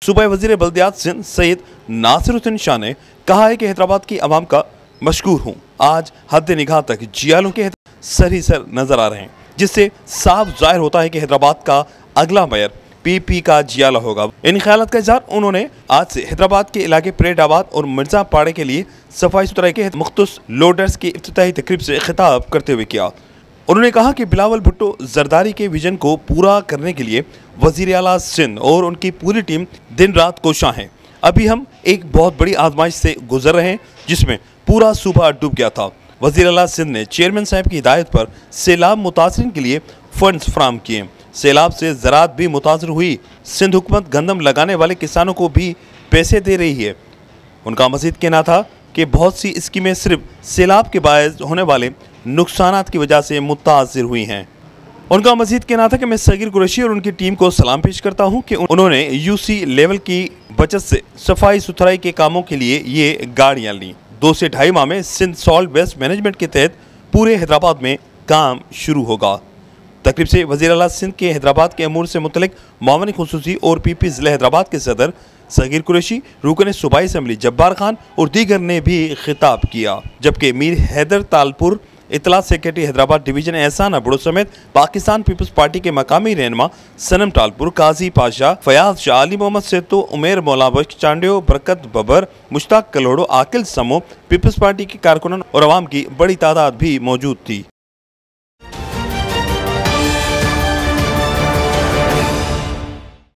सूबाई वजीर बल्दियात सिंध सैयद नासिरुद्दीन शाह ने कहा है कि हैदराबाद की आवाम का मशकूर हूँ। आज हद निगाह तक जियालों के सर ही सर नजर आ रहे हैं, जिससे साफ जाहिर होता है कि हैदराबाद का अगला मेयर पीपी का जियाला होगा। इन ख्यालात का इजहार उन्होंने आज से हैदराबाद के इलाके परेडाबाद और मिर्जा पाड़े के लिए सफाई सुथराई के मुख्तस लोडर्स की इफ्तिताही तकरीब से खिताब करते हुए किया। उन्होंने कहा कि बिलावल भुट्टो जरदारी के विजन को पूरा करने के लिए वजीर आला सिंध और उनकी पूरी टीम दिन रात कोशां है। अभी हम एक बहुत बड़ी आजमाइश से गुजर रहे हैं जिसमें पूरा सूबा डूब गया था। वजीर आला सिंध ने चेयरमैन साहब की हिदायत पर सैलाब मुतासरीन के लिए फंड्स फराम किए। सैलाब से ज़राअत भी मुतासर हुई। सिंध हुकूमत गंदम लगाने वाले किसानों को भी पैसे दे रही है। उनका मजीद कहना था कि बहुत सी स्कीमें सिर्फ सैलाब के बायस होने वाले नुकसानात की वजह से मुतासर हुई हैं। उनका मजीद कहना था कि मैं सगीर कुरैशी और उनकी टीम को सलाम पेश करता हूं कि उन्होंने यूसी लेवल की बचत से सफाई सुथराई के कामों के लिए ये गाड़ियां लीं। 2 से 2.5 माह में सिंध सॉल्ट वेस्ट मैनेजमेंट के तहत पूरे हैदराबाद में काम शुरू होगा। तकरीब से वज़ीर आला सिंध के हैदराबाद के अमूर से मुतल्लिक मामले खुसूसी और पीपी ज़िला हैदराबाद के सदर सगीर कुरैशी, रुकन सूबाई असम्बली जब्बार खान और दीगर ने भी खिताब किया। जबकि मीर हैदर तालपुर, इतला सेक्रेटरी हैदराबाद डिवीजन एहसान अबड़ो समेत पाकिस्तान पीपल्स पार्टी के मकामी रहनुमा सनम तालपुर, काजी पाशा, फयाज शाह, अली मोहम्मद सेतो, उमेर मौला बख्श चांडियो, बरकत बबर, मुश्ताक कलोड़ो, आकिल समो, पीपल्स पार्टी के कारकुनान और अवाम की बड़ी तादाद भी मौजूद थी।